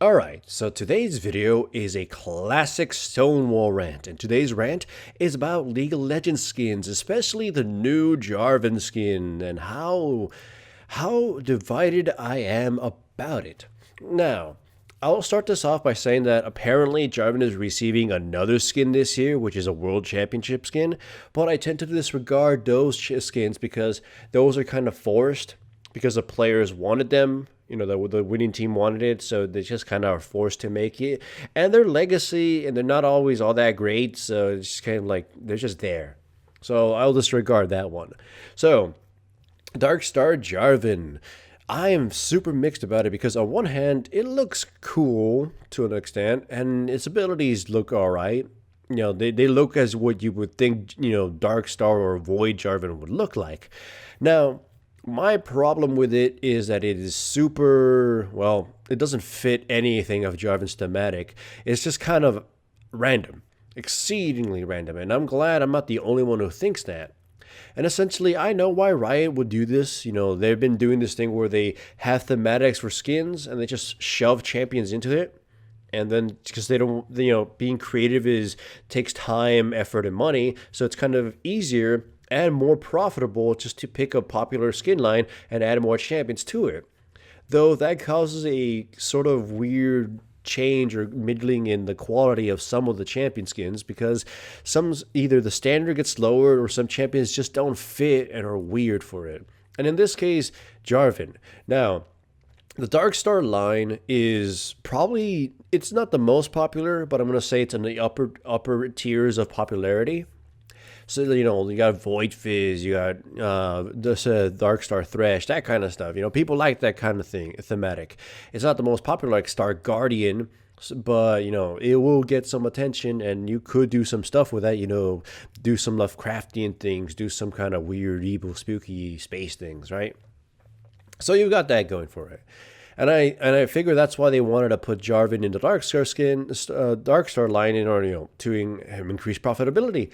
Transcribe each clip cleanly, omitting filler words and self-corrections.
Alright, so today's video is a classic Stonewall rant, and today's rant is about League of Legends skins, especially the new Jarvan skin, and how divided I am about it. Now, I'll start this off by saying that apparently Jarvan is receiving another skin this year, which is a World Championship skin, but I tend to disregard those skins because those are kind of forced because the players wanted them. The winning team wanted it, so they just kind of are forced to make it. And their legacy, and they're not always all that great, so it's just kind of like they're just there. So I'll disregard that one. So, Darkstar Jarvan. I am super mixed about it because on one hand, it looks cool to an extent, and its abilities look alright. They look as what you would think, Darkstar or Void Jarvan would look like. Now, my problem with it is that it is super, well, it doesn't fit anything of Jarvan's thematic. It's just kind of random, exceedingly random, and I'm glad I'm not the only one who thinks that. And essentially, I know why Riot would do this. They've been doing this thing where they have thematics for skins and they just shove champions into it. And then because they don't, being creative takes time, effort, and money. So it's kind of easier and more profitable just to pick a popular skin line and add more champions to it. Though that causes a sort of weird change or middling in the quality of some of the champion skins because either the standard gets lowered or some champions just don't fit and are weird for it. And in this case, Jarvan. Now, the Darkstar line is probably, it's not the most popular, but I'm going to say it's in the upper tiers of popularity. So, you got Void Fizz, you got this Darkstar Thresh, that kind of stuff. People like that kind of thing, thematic. It's not the most popular like Star Guardian, but, it will get some attention, and you could do some stuff with that, do some Lovecraftian things, do some kind of weird, evil, spooky space things, right? So you've got that going for it. And I figure that's why they wanted to put Jarvan in the Darkstar line in order, to increase profitability.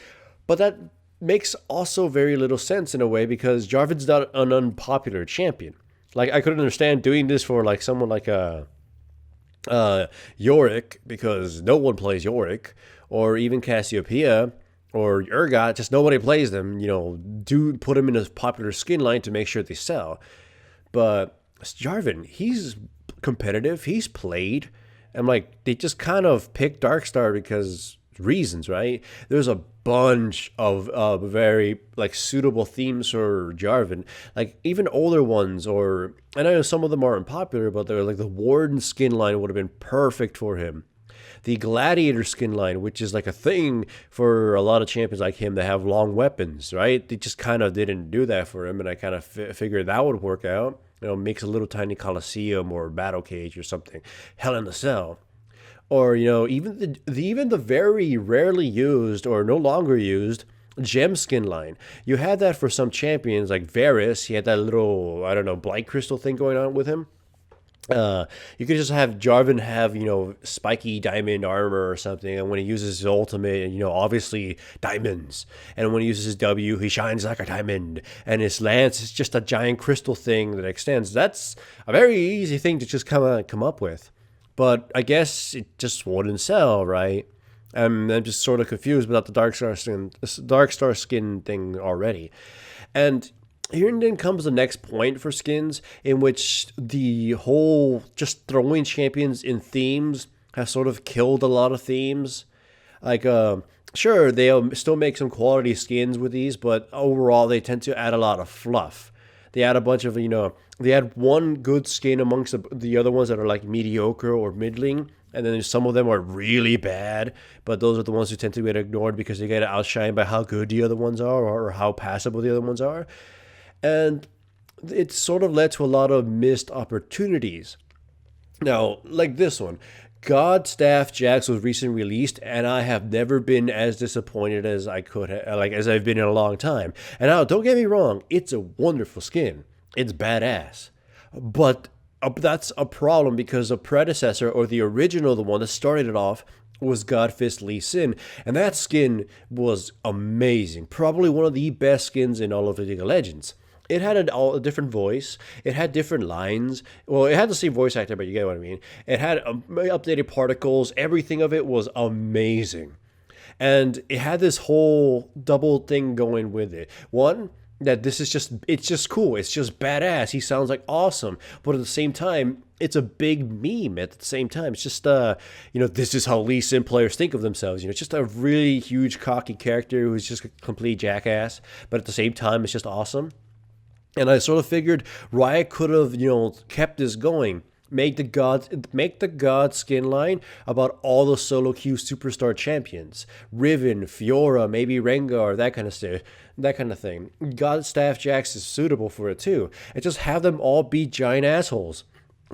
But that makes also very little sense in a way because Jarvan's not an unpopular champion. Like, I could understand doing this for like someone like Yorick, because no one plays Yorick, or even Cassiopeia or Urgot, just nobody plays them. Do put them in a popular skin line to make sure they sell. But Jarvan, he's competitive, he's played, and like they just kind of picked Darkstar because reasons, right? There's a bunch of very like suitable themes for Jarvan, like even older ones, or I know some of them are unpopular, but they're like the Warden skin line would have been perfect for him. The Gladiator skin line, which is like a thing for a lot of champions like him that have long weapons, right? They just kind of didn't do that for him, and I kind of figured that would work out. Makes a little tiny Coliseum or Battle Cage or something. Hell in the Cell. Or, even the very rarely used or no longer used gem skin line. You had that for some champions like Varus. He had that little, I don't know, Blight Crystal thing going on with him. You could just have Jarvan have, spiky diamond armor or something, and when he uses his ultimate, obviously diamonds. And when he uses his W, he shines like a diamond. And his lance is just a giant crystal thing that extends. That's a very easy thing to just come up with. But I guess it just wouldn't sell, right? I'm just sort of confused about the Darkstar skin thing already. And here and then comes the next point for skins, in which the whole just throwing champions in themes has sort of killed a lot of themes. Like, sure, they'll still make some quality skins with these, but overall they tend to add a lot of fluff. They add a bunch of, they add one good skin amongst the other ones that are like mediocre or middling, and then some of them are really bad, but those are the ones who tend to get ignored because they get outshined by how good the other ones are or how passable the other ones are. And it sort of led to a lot of missed opportunities. Now, like this one, God Staff Jax was recently released, and I have never been as disappointed as I could as I've been in a long time. And now, don't get me wrong, it's a wonderful skin. It's badass. But that's a problem because the predecessor, or the original, the one that started it off, was Godfist Lee Sin, and that skin was amazing. Probably one of the best skins in all of League of Legends. It had a different voice. It had different lines. Well, it had the same voice actor, but you get what I mean. It had updated particles. Everything of it was amazing. And it had this whole double thing going with it. One, that this is just, it's just cool. It's just badass. He sounds like awesome. But at the same time, it's a big meme at the same time. It's just, this is how Lee Sin players think of themselves. It's just a really huge, cocky character who's just a complete jackass. But at the same time, it's just awesome. And I sort of figured Riot could have, kept this going. Make the God skin line about all the solo queue superstar champions. Riven, Fiora, maybe Rengar, that kind of stuff. That kind of thing. God Staff Jax is suitable for it too. And just have them all be giant assholes.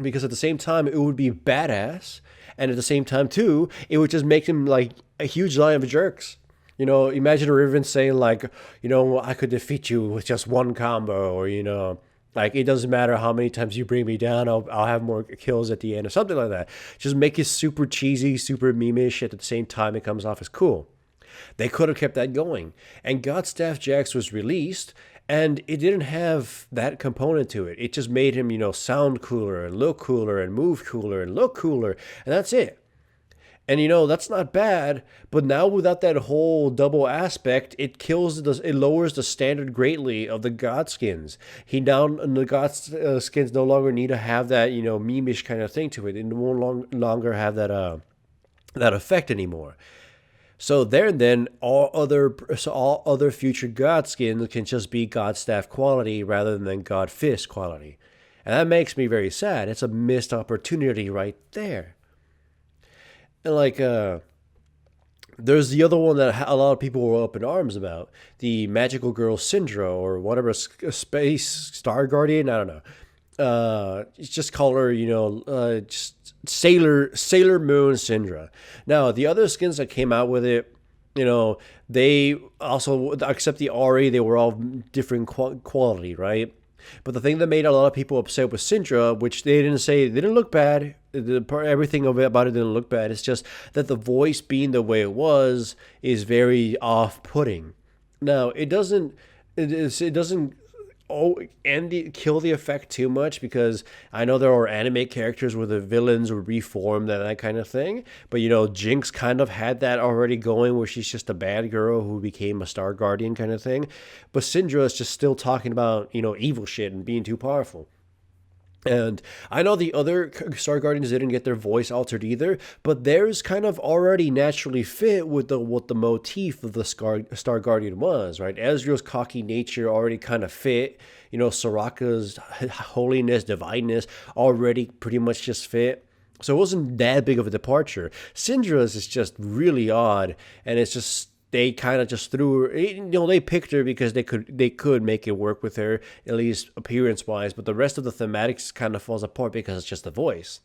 Because at the same time, it would be badass. And at the same time, too, it would just make them like a huge line of jerks. Imagine a Riven saying like, I could defeat you with just one combo, or like it doesn't matter how many times you bring me down, I'll have more kills at the end, or something like that. Just make it super cheesy, super meme-ish. At the same time, it comes off as cool. They could have kept that going. And Godstaff Jax was released, and it didn't have that component to it. It just made him, sound cooler and look cooler and move cooler and look cooler, and that's it. And that's not bad, but now without that whole double aspect, it lowers the standard greatly of the God skins. The God skins no longer need to have that meme-ish kind of thing to it. It won't longer have that effect anymore. So then all other future God skins can just be God staff quality rather than God fist quality, and that makes me very sad. It's a missed opportunity right there. And there's the other one that a lot of people were up in arms about, the magical girl Syndra, or whatever, space star guardian. I don't know. Just call her, just Sailor Moon Syndra. Now the other skins that came out with it, they also, except the Ari, they were all different quality, right? But the thing that made a lot of people upset with Syndra, which they didn't look bad. Everything about it didn't look bad. It's just that the voice being the way it was is very off-putting. Now it doesn't kill the effect too much, because I know there are anime characters where the villains were reformed and that kind of thing. But Jinx kind of had that already going, where she's just a bad girl who became a Star Guardian kind of thing. But Syndra is just still talking about evil shit and being too powerful. And I know the other Star Guardians didn't get their voice altered either, but theirs kind of already naturally fit with what the motif of the Star Guardian was, right? Ezreal's cocky nature already kind of fit. Soraka's holiness, divineness already pretty much just fit. So it wasn't that big of a departure. Syndra's is just really odd, and it's just, they kind of just threw her, they picked her because they could make it work with her, at least appearance wise, but the rest of the thematics kind of falls apart because it's just the voice.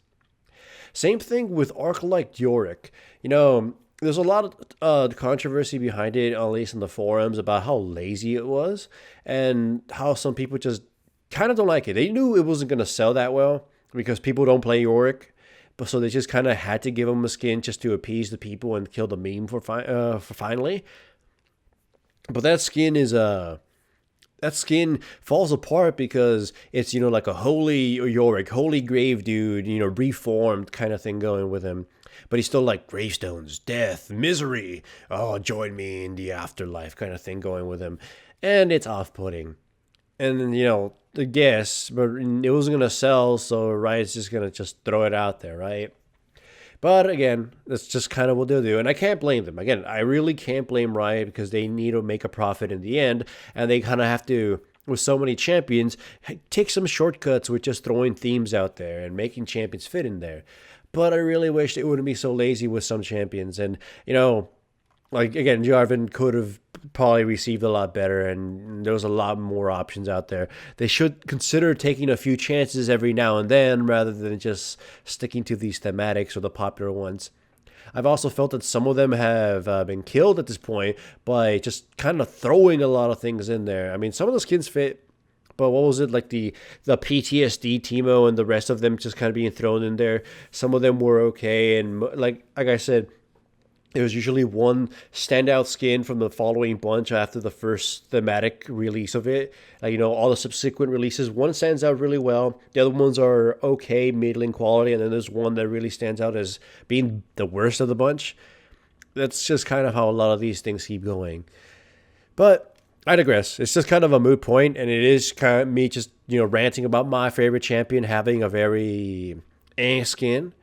Same thing with Arc-like Yorick. There's a lot of controversy behind it, at least in the forums, about how lazy it was and how some people just kind of don't like it. They knew it wasn't going to sell that well because people don't play Yorick. But so they just kind of had to give him a skin just to appease the people and kill the meme for finally. But that skin falls apart because it's like a holy Yorick, holy grave dude, reformed kind of thing going with him. But he's still like gravestones, death, misery. Oh, join me in the afterlife kind of thing going with him, and it's off-putting. And the guess, but it wasn't going to sell, so Riot's just going to just throw it out there, right? But again, that's just kind of what they'll do, and I can't blame them. Again, I really can't blame Riot, because they need to make a profit in the end, and they kind of have to, with so many champions, take some shortcuts with just throwing themes out there and making champions fit in there. But I really wish they wouldn't be so lazy with some champions, and again, Jarvan could have probably received a lot better, and there was a lot more options out there. They should consider taking a few chances every now and then, rather than just sticking to these thematics or the popular ones. I've also felt that some of them have been killed at this point by just kind of throwing a lot of things in there. I mean, some of the skins fit, but what was it, like the PTSD Teemo and the rest of them just kind of being thrown in there? Some of them were okay, and like I said, There's usually one standout skin from the following bunch after the first thematic release of it. All the subsequent releases, one stands out really well. The other ones are okay, middling quality, and then there's one that really stands out as being the worst of the bunch. That's just kind of how a lot of these things keep going. But I digress. It's just kind of a moot point, and it is kind of me just, ranting about my favorite champion having a very skin.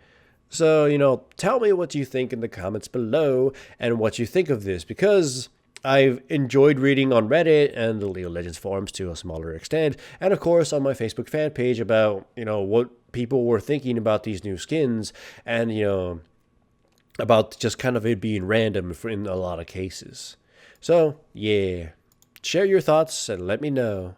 So, tell me what you think in the comments below and what you think of this, because I've enjoyed reading on Reddit and the League of Legends forums to a smaller extent, and of course on my Facebook fan page about, what people were thinking about these new skins, and, about just kind of it being random in a lot of cases. So, yeah, share your thoughts and let me know.